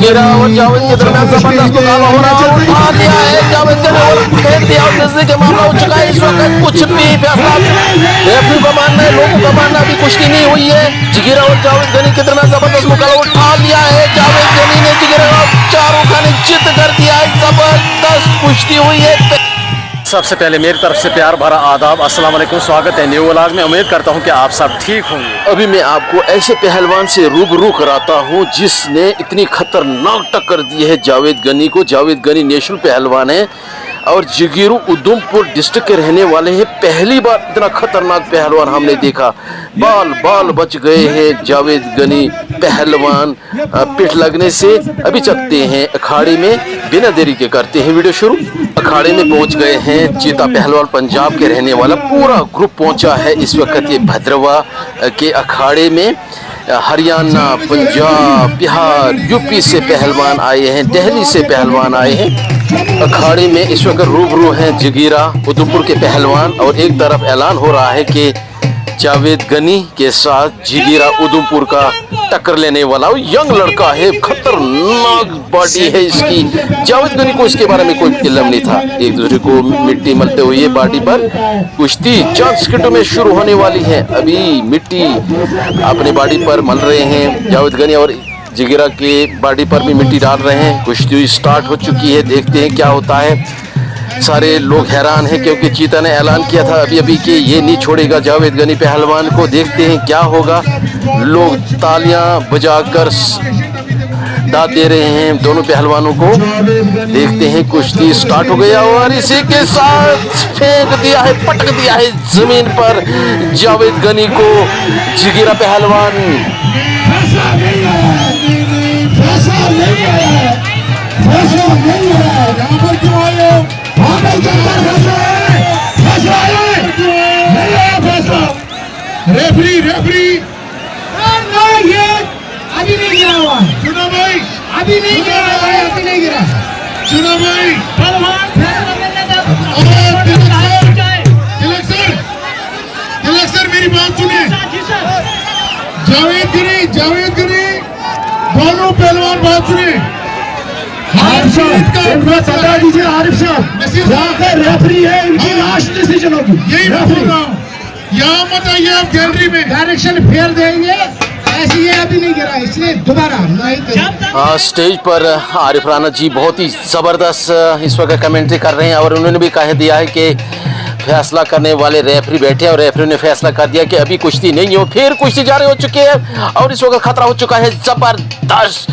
जिगीरा और जावेद के दरमियान जबरदस्त मुकाबला हो रहा है। उठा लिया है जावेद ने और फेंक दिया और नजदीक मामला हो चुका है। इस वक्त कुछ भी फैसला रेफरी का मानना है, लोगों का मानना अभी कुश्ती नहीं हुई है। जिगीरा और जावेद गनी के दरमियान जबरदस्त मुकाबला उठा लिया है जावेद गनी ने। जिगीरा चारों खाने चित कर दिया है। जबरदस्त कुश्ती हुई है। सबसे पहले मेरी तरफ से प्यार भरा आदाब, अस्सलाम वालेकुम, स्वागत है न्यू व्लॉग में। उम्मीद करता हूं कि आप सब ठीक होंगे। अभी मैं आपको ऐसे पहलवान से रूबरू कराता हूं जिसने इतनी खतरनाक टक्कर दी है जावेद गनी को। जावेद गनी नेशनल पहलवान है और जिगीरू उधमपुर डिस्ट्रिक्ट के रहने वाले हैं। पहली बार इतना खतरनाक पहलवान हमने देखा। बाल बाल बच गए हैं जावेद गनी पहलवान पिट लगने से। अभी चलते हैं अखाड़े में, बिना देरी के करते हैं वीडियो शुरू। अखाड़े में पहुंच गए हैं चीता पहलवान पंजाब के रहने वाला पूरा ग्रुप पहुंचा है इस वक्त ये भद्रवा के अखाड़े में। हरियाणा, पंजाब, बिहार, यूपी से पहलवान आए हैं, दिल्ली से पहलवान आए हैं। अखाड़े में इस वक्त रूबरू हैं जिगीरा उधमपुर के पहलवान और एक तरफ ऐलान हो रहा है कि जावेद गनी के साथ जिगीरा उधमपुर का टक्कर लेने वाला यंग लड़का है। खतरनाक बॉडी है इसकी। जावेद गनी को इसके बारे में कोई इल्म नहीं था। एक दूसरे को मिट्टी मलते हुए बॉडी पर कुश्ती चंद सेकंडों में शुरू होने वाली है। अभी मिट्टी अपने बॉडी पर मल रहे हैं जावेद गनी और जिगीरा के बॉडी पर भी मिट्टी डाल रहे हैं। कुश्ती स्टार्ट हो चुकी है, देखते हैं क्या होता है। सारे लोग हैरान हैं क्योंकि चीता ने ऐलान किया था अभी अभी कि ये नहीं छोड़ेगा जावेद गनी पहलवान को। देखते हैं क्या होगा। लोग तालियां बजाकर दाद दे रहे हैं दोनों पहलवानों को। देखते हैं कुश्ती स्टार्ट हो गया और इसी के साथ फेंक दिया है, पटक दिया है जमीन पर जावेद गनी को जिगीरा पहलवान। रेफरी अभी नहीं गिरा हुआ। चुना भाई अभी नहीं गिरा भाई, अभी नहीं गिरा। चुना भाई तिलक सर मेरी बात सुनिए। जावेद गिरी दोनों पहलवान बात सुनिए। बता दीजिए आरिफ साहब यहाँ के रेफरी है, इनकी लास्ट डिसीजन होगी। यही मैं बोल रहा हूँ, यहाँ मत आइए आप गैलरी में, डायरेक्शन फेर देंगे। ऐसे ये अभी नहीं गिरा इसलिए दोबारा नहीं। स्टेज पर आरिफ राणा जी बहुत ही जबरदस्त इस वक्त कमेंट्री कर रहे हैं और उन्होंने भी कह दिया है कि फैसला करने वाले रेफरी बैठे और रेफरी ने फैसला कर दिया कि अभी कुश्ती नहीं हो। फिर कुश्ती जारी हो चुकी है और इस वक्त खतरा हो चुका है जबरदस्त।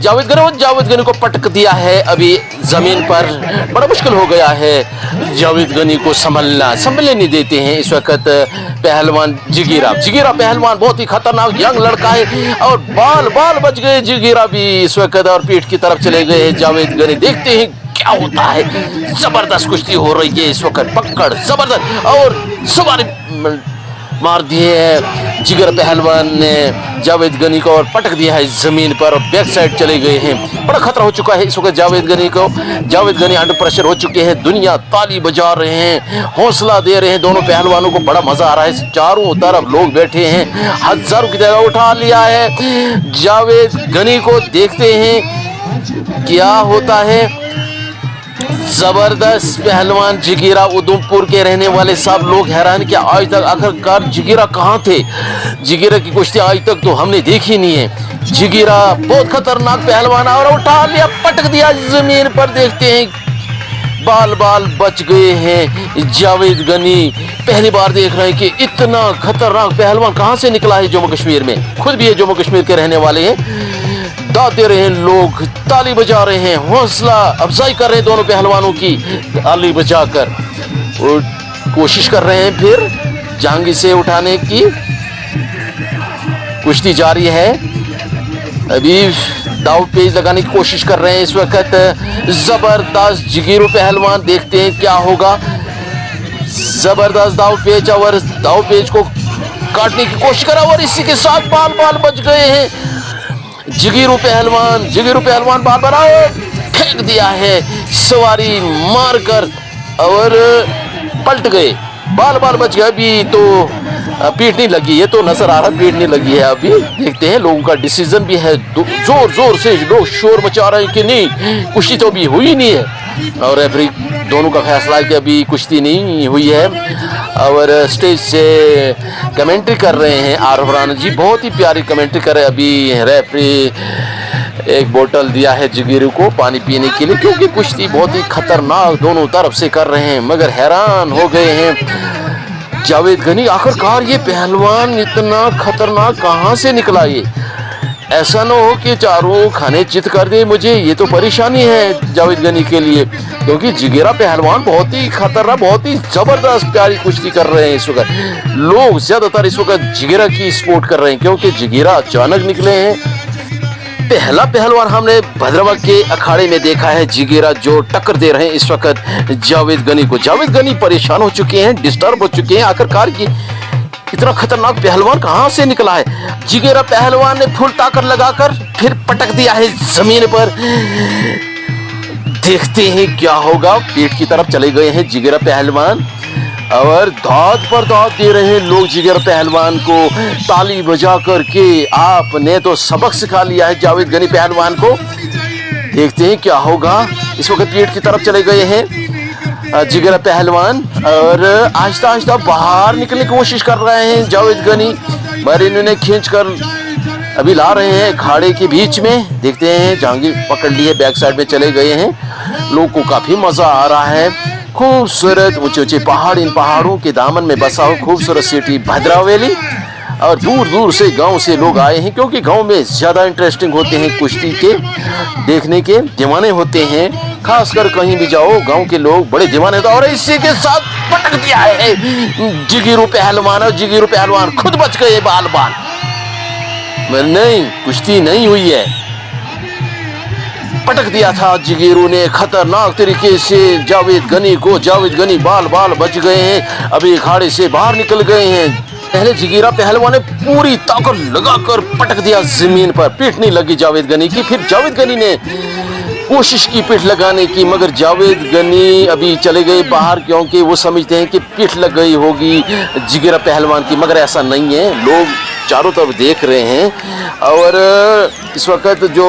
जावेद गनी को पटक दिया है अभी जमीन पर। बड़ा मुश्किल हो गया है जावेद गनी को संभलने नहीं देते हैं इस वक्त पहलवान जिगीरा पहलवान। बहुत ही खतरनाक यंग लड़का है और बाल बच गए जिगीरा भी इस वक्त और पीठ की तरफ चले गए हैं जावेद गनी। देखते हैं क्या होता है। जबरदस्त कुश्ती हो रही है इस वक्त, पकड़ जबरदस्त और सवारी मार दिए है जिगर पहलवान ने जावेद गनी को और पटक दिया है जमीन पर और बैक साइड चले गए हैं। बड़ा खतरा हो चुका है इस वक्त जावेद गनी को। जावेद गनी अंडर प्रेशर हो चुके हैं। दुनिया ताली बजा रहे हैं, हौसला दे रहे हैं दोनों पहलवानों को। बड़ा मजा आ रहा है। चारों तरफ लोग बैठे हैं। हजारों की जगह उठा लिया है जावेद गनी को। देखते हैं क्या होता है। जबरदस्त पहलवान जिगीरा उधमपुर के रहने वाले सब लोग हैरान कि आज तक आखिरकार जिगीरा कहाँ थे। जिगीरा की कुश्ती आज तक तो हमने देखी नहीं है। जिगीरा बहुत खतरनाक पहलवान और उठा लिया, पटक दिया जमीन पर। देखते हैं बाल बच गए हैं जावेद गनी। पहली बार देख रहे हैं कि इतना खतरनाक पहलवान कहाँ से निकला है जम्मू कश्मीर में। खुद भी ये जम्मू कश्मीर के रहने वाले हैं। दाद दे रहे हैं लोग, ताली बजा रहे हैं, हौसला अफजाई कर रहे हैं दोनों पहलवानों की। ताली बजाकर और कोशिश कर रहे हैं फिर जहांगीर से उठाने की। कुश्ती जारी है। अभी दाव पेच लगाने की कोशिश कर रहे हैं इस वक्त जबरदस्त जिगीरू पहलवान। देखते हैं क्या होगा। जबरदस्त दाव पेच और दाव पेच को काटने की कोशिश करा और इसी के साथ बाल बच गए हैं जिगीरू पहलवान बार फेंक दिया है सवारी मारकर और पलट गए। बाल बच गए। अभी तो पीठ नहीं लगी है तो नजर आ रहा, पीठ नहीं लगी है। अभी देखते हैं लोगों का डिसीजन भी है, जोर जोर से लोग शोर मचा रहे हैं कि नहीं कुश्ती तो अभी हुई नहीं है। और रेफरी दोनों का फैसला है कि अभी कुश्ती नहीं हुई है। और स्टेज से कमेंट्री कर रहे हैं आरव राणा जी, बहुत ही प्यारी कमेंट्री कर रहे हैं। अभी रेफरी एक बोतल दिया है जिगीरू को पानी पीने के लिए, क्योंकि कुश्ती बहुत ही खतरनाक दोनों तरफ से कर रहे हैं। मगर हैरान हो गए हैं जावेद गनी, आखिरकार ये पहलवान इतना खतरनाक कहाँ से निकला? ये ऐसा ना हो कि चारों खाने चित कर दे मुझे, ये तो परेशानी है जावेद गनी के लिए, क्योंकि जिगेरा पहलवान बहुत ही खतरनाक, बहुत ही जबरदस्त प्यारी कुश्ती कर रहे हैं इस वक्त। लोग ज्यादातर इस वक्त जिगेरा की सपोर्ट कर रहे हैं, क्योंकि जिगेरा अचानक निकले हैं। पहला पहलवान हमने भद्रवा के अखाड़े में देखा है जिगेरा, जो टक्कर दे रहे हैं इस वक्त जावेद गनी को। जावेद गनी परेशान हो चुके हैं, डिस्टर्ब हो चुके हैं, आखिरकार की इतना खतरनाक पहलवान कहां से निकला है? जिगेरा पहलवान ने फुल ताकत लगाकर फिर पटक दिया है जमीन पर। देखते हैं क्या होगा। पीठ की तरफ चले गए हैं जिगेरा पहलवान और दाद पर दाद दे रहे हैं लोग जिगेरा पहलवान को ताली बजा करके। आपने तो सबक सिखा लिया है जावेद गनी पहलवान को। देखते हैं क्या होगा। इस वक्त पीठ की तरफ चले गए हैं जिगेरा पहलवान और आहिस्ता आहिस्ता बाहर निकलने की कोशिश कर रहे हैं जावेद गनी, मगर इन्होंने खींच कर अभी ला रहे हैं खाड़े के बीच में। देखते हैं जहांगीर पकड़ लिए, बैक साइड में चले गए हैं। लोगों को काफी मजा आ रहा है। खूबसूरत ऊंचे ऊंचे पहाड़, इन पहाड़ों के दामन में बसा हो खूबसूरत सिटी भद्रावली, और दूर दूर से गांव से लोग आए हैं, क्योंकि गांव में ज्यादा इंटरेस्टिंग होते हैं कुश्ती के देखने के, दीवाने होते हैं। खासकर कहीं भी जाओ गांव के लोग बड़े दीवाने होते हैं। और इसी के साथ पटक दिया है जिगीरू पहलवान, और जिगीरू पहलवान खुद बच गए बाल बाल। नहीं, कुश्ती नहीं हुई है, पटक दिया था जिगीरू ने खतरनाक तरीके से जावेद गनी को। जावेद गनी बाल बाल बच गए हैं, अभी अखाड़े से बाहर निकल गए हैं। पहले जिगीरा पहलवान ने पूरी ताकत लगाकर पटक दिया जमीन पर, पीठ नहीं लगी जावेद गनी की। फिर जावेद गनी ने कोशिश की पीठ लगाने की, मगर जावेद गनी अभी चले गए बाहर, क्योंकि वो समझते हैं कि पीठ लग गई होगी जिगीरा पहलवान की, मगर ऐसा नहीं है। लोग चारों तरफ देख रहे हैं और इस वक्त जो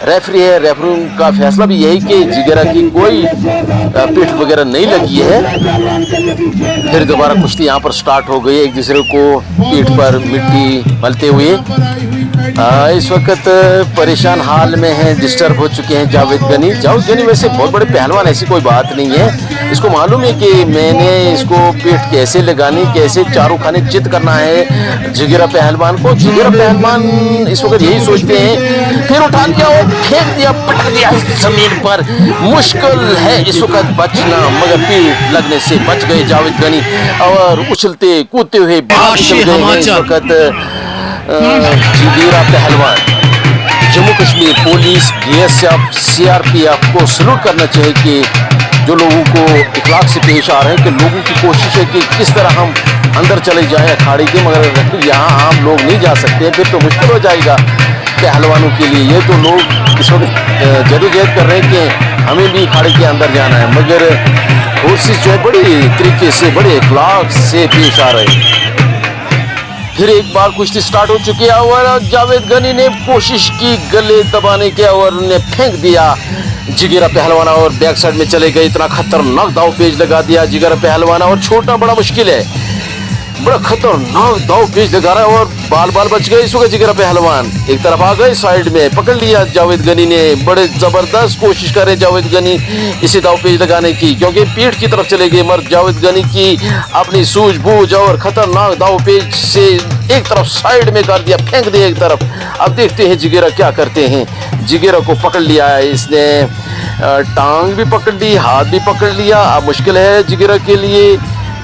रेफरी है, रेफरी का फैसला भी यही कि जिगेरा की कोई पीठ वगैरह नहीं लगी है। फिर दोबारा कुश्ती यहाँ पर स्टार्ट हो गई, एक दूसरे को पीठ पर मिट्टी मलते हुए। इस वक्त परेशान हाल में हैं, डिस्टर्ब हो चुके हैं जावेद गनी। जावेद गनी वैसे बहुत बड़े पहलवान, ऐसी कोई बात नहीं है। इसको मालूम है कि मैंने इसको पीठ कैसे लगानी, कैसे चारों खाने चित करना है जिगेरा पहलवान को। जिगेरा पहलवान इस वक्त यही सोचते हैं, फिर उठा लिया और फेंक दिया, पटक दिया जमीन पर। मुश्किल है इस वक्त बचना, मगर पीठ लगने से बच गए जावेद गनी और उछलते कूदते हुए बाहर निकल गए हैं इस वक्त जिगेरा पहलवान। Jammu Kashmir police, BSF, CRPF को सलूट करना चाहिए कि जो लोगों को इखलाक से पेश आ रहे हैं, कि लोगों की कोशिश है कि किस तरह हम अंदर चले जाएं अखाड़े के, मगर यहाँ आम लोग नहीं जा सकते, फिर तो मुश्किल हो जाएगा पहलवानों के लिए। ये तो लोग इस वक्त जदोजहद कर रहे हैं कि हमें भी अखाड़े के अंदर जाना है, मगर कोशिश जो है बड़ी तरीके से, बड़े इखलाक से पेश आ रहे हैं। फिर एक बार कुश्ती स्टार्ट हो चुकी है और जावेद गनी ने कोशिश की गले दबाने के और उन्हें फेंक दिया जिगेरा पहलवान और बैक साइड में चले गए। इतना खतरनाक दाव पेज लगा दिया जिगेरा पहलवान, और छोटा बड़ा मुश्किल है, बड़ा खतरनाक दाव पेज लगा रहा है और बाल बाल बच गए इस वक्त जिगेरा पहलवान। एक तरफ आ गए, साइड में पकड़ लिया जावेद गनी ने। बड़े जबरदस्त कोशिश करे जावेद गनी इसे दाव पेज लगाने की, क्योंकि पीठ की तरफ चले गए, मगर जावेद गनी की अपनी सूझबूझ और खतरनाक दाव पेज से एक तरफ साइड में कर दिया, फेंक दिया एक तरफ। अब देखते हैं जिगेरा क्या करते हैं। जिगेरा को पकड़ लिया है इसने, टांग भी पकड़ ली, हाथ भी पकड़ लिया। अब मुश्किल है जिगेरा के लिए।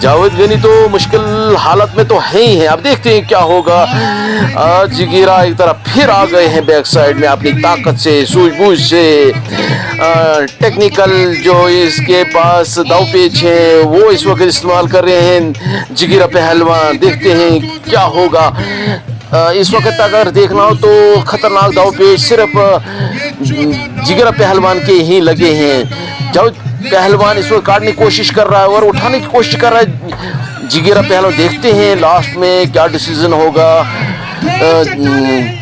जावेद गनी तो मुश्किल हालत में तो है ही है। अब देखते हैं क्या होगा। जिगेरा एक तरफ फिर आ गए हैं बैक साइड में अपनी ताकत से, सूझबूझ से। टेक्निकल जो इसके पास दाव पेच है वो इस वक्त इस्तेमाल कर रहे हैं जिगेरा पहलवान। देखते हैं क्या होगा। इस वक्त अगर देखना हो तो खतरनाक दाव पेच सिर्फ जिगेरा पहलवान के ही लगे हैं। जावेद पहलवान इस वक्त काटने की कोशिश कर रहा है और उठाने की कोशिश कर रहा है जिगीरा पहलवान, देखते हैं लास्ट में क्या डिसीजन होगा,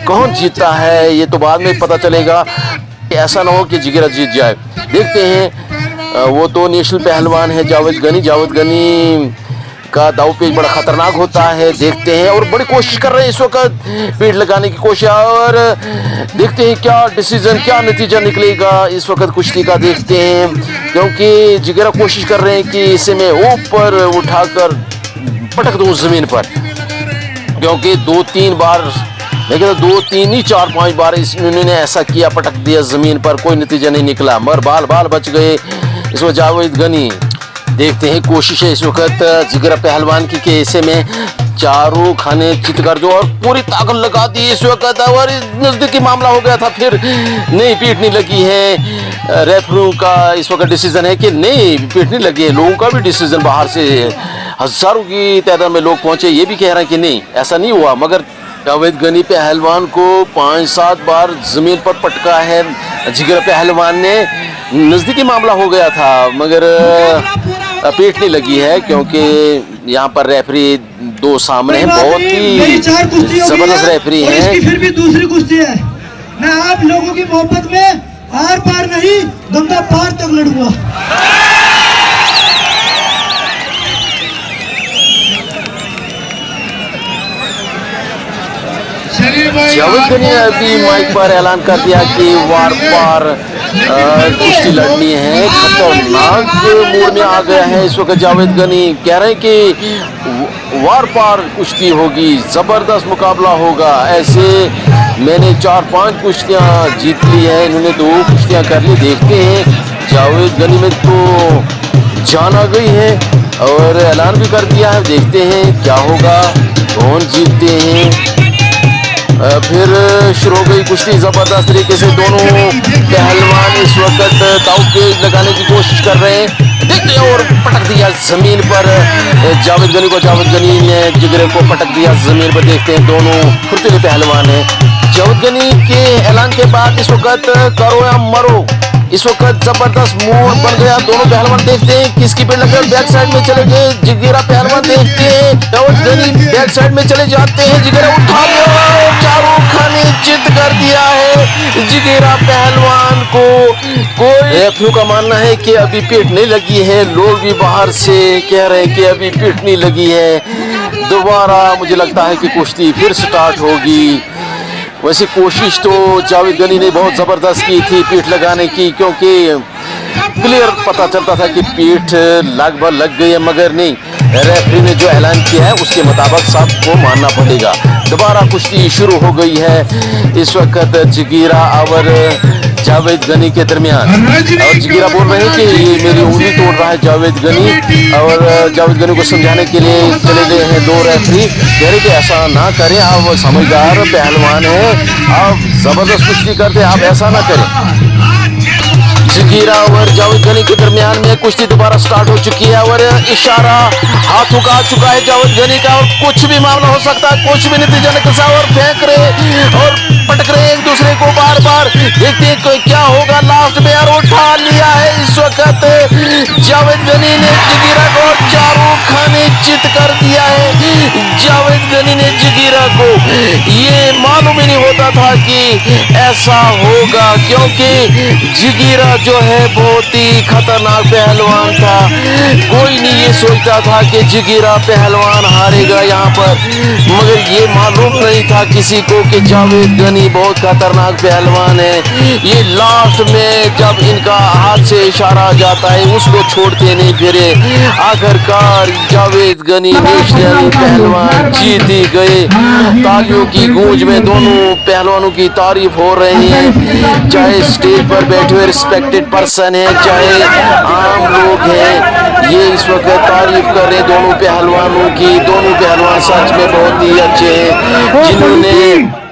कौन जीतता है ये तो बाद में पता चलेगा। ऐसा ना हो कि जिगीरा जीत जाए। देखते हैं, वो तो नेशनल पहलवान है जावेद गनी। जावेद गनी का दाव पेच बड़ा खतरनाक होता है। देखते हैं, और बड़ी कोशिश कर रहे हैं इस वक्त पीठ लगाने की कोशिश, और देखते हैं क्या डिसीजन, क्या नतीजा निकलेगा इस वक्त कुश्ती का। देखते हैं, क्योंकि जिगीरा कोशिश कर रहे हैं कि इसे मैं ऊपर उठाकर पटक दूं जमीन पर, क्योंकि 2-3 बार, मैं कहता 2-3 नहीं 4-5 बार इन्होंने ऐसा किया, पटक दिया जमीन पर, कोई नतीजा नहीं निकला, मगर बाल बच गए इस वक्त जावेद गनी। देखते हैं, कोशिश है इस वक्त जिगीरा पहलवान की कि ऐसे में चारों खाने चित कर दो, और पूरी ताकत लगा दी इस वक्त, और नजदीकी मामला हो गया था, फिर नहीं पीठ नहीं लगी है। रेफरी का इस वक्त डिसीजन है कि नहीं पीठ नहीं लगी है। लोगों का भी डिसीजन, बाहर से हजारों की तादाद में लोग पहुंचे, ये भी कह रहे हैं कि नहीं ऐसा नहीं हुआ, मगर जावेद गनी पहलवान को 5-7 बार जमीन पर पटका है जिगीरा पहलवान ने। नजदीकी मामला हो गया था, मगर पीठ नहीं लगी है, क्योंकि यहाँ पर रेफरी 2 सामने हैं, बहुत ही जबरदस्त रेफरी हैं। फिर भी दूसरी कुश्ती है, मैं आप लोगों की मोहब्बत में आर पार नहीं गंगा पार तक लड़ूंगा। जावेद गनी ने अभी माइक पर ऐलान कर दिया कि वार पार कुश्ती लड़नी है। खतरनाक मूड में आ गया है इस वक्त जावेद गनी, कह रहे हैं कि वार पार कुश्ती होगी, जबरदस्त मुकाबला होगा। ऐसे मैंने 4-5 कुश्तियां जीत ली है, इन्होंने 2 कुश्तियां कर ली। देखते हैं, जावेद गनी में तो जान आ गई है और ऐलान भी कर दिया है। देखते हैं क्या होगा, कौन जीतते हैं। फिर शुरू हो गई कुश्ती जबरदस्त तरीके से, दोनों पहलवान इस वक्त दाव पेच लगाने की कोशिश कर रहे हैं। देखते हैं, और पटक दिया जमीन पर जावेद गनी को। जावेद गनी ने जिगरे को पटक दिया जमीन पर। देखते हैं, दोनों फुर्तीले पहलवान हैं। जावेद गनी के ऐलान के बाद इस वक्त करो या मरो, इस वक्त जबरदस्त मूड बन गया। दोनों पहलवान देखते हैं किसकी पेड़ लगे, बैक साइड में चले गए जिगीरा पहलवान। देखते हैं, जावेद गनी बैक साइड में चले जाते हैं, जिगीरा उठा लिया, चारों खाने चित कर दिया है जिगीरा पहलवान को। कोई रेफरी का मानना है कि अभी पीठ नहीं लगी है, लोग भी बाहर से कह रहे हैं कि अभी पीठ नहीं लगी है। दोबारा मुझे लगता है कि कुश्ती फिर स्टार्ट होगी। वैसे कोशिश तो जावेद गनी ने बहुत ज़बरदस्त की थी पीठ लगाने की, क्योंकि क्लियर पता चलता था कि पीठ लगभग लग गई है, मगर नहीं, रेफरी ने जो ऐलान किया है उसके मुताबिक सबको मानना पड़ेगा। दोबारा कुश्ती शुरू हो गई है इस वक्त जिगीरा और जावेद गनी के दरमियान, और जिगीरा बोल रहे हैं कि ये मेरी उंगली तोड़ रहा है जावेद गनी, और जावेद गनी को समझाने के लिए चले गए हैं 2 रेफरी, कह रहे कि ऐसा ना करें, आप समझदार पहलवान हैं, आप जबरदस्त कुश्ती करते, आप ऐसा ना करें। जिगीरा और जावेद गनी के दरमियान में कुश्ती दोबारा स्टार्ट हो चुकी है, और इशारा हाथों का आ चुका है जावेद गनी का, और कुछ भी मामला हो सकता है, कुछ भी नतीजा निकल सकता है, और फेंक रहे और पटक रहे एक दूसरे को बार बार। देखते हैं क्या होगा लास्ट में, और उठा लिया है इस वक्त जावेद गनी ने जिगीरा को, चारों खाने चित कर दिया है जावेद गनी ने जिगीरा को। ये मालूम ही नहीं होता था कि ऐसा होगा, क्योंकि जिगीरा जो है बहुत ही खतरनाक पहलवान था। कोई नहीं ये सोचता था कि जिगीरा पहलवान हारेगा यहाँ पर, मगर ये मालूम नहीं था किसी को कि जावेद गनी बहुत खतरनाक पहलवान है। ये लास्ट में जब इनका हाथ से इशारा आ जाता है उसको छोड़ते नहीं फिरे। आखिरकार जावेद गनी नेशनल पहलवान जीत ही गए। तालियों की गूंज में दोनों पहलवानों की तारीफ हो रही है, चाहे स्टेज पर बैठे हुए रिस्पेक्टेड पर्सन है, चाहे आम लोग हैं, ये इस वक्त तारीफ कर रहे हैं दोनों पहलवानों की। दोनों पहलवान सच में बहुत ही अच्छे हैं जिन्होंने।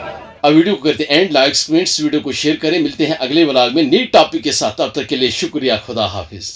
अब वीडियो को करते हैं एंड, लाइक्स कमेंट्स, वीडियो को शेयर करें। मिलते हैं अगले व्लॉग में नई टॉपिक के साथ, तब तक के लिए शुक्रिया, खुदा हाफिज।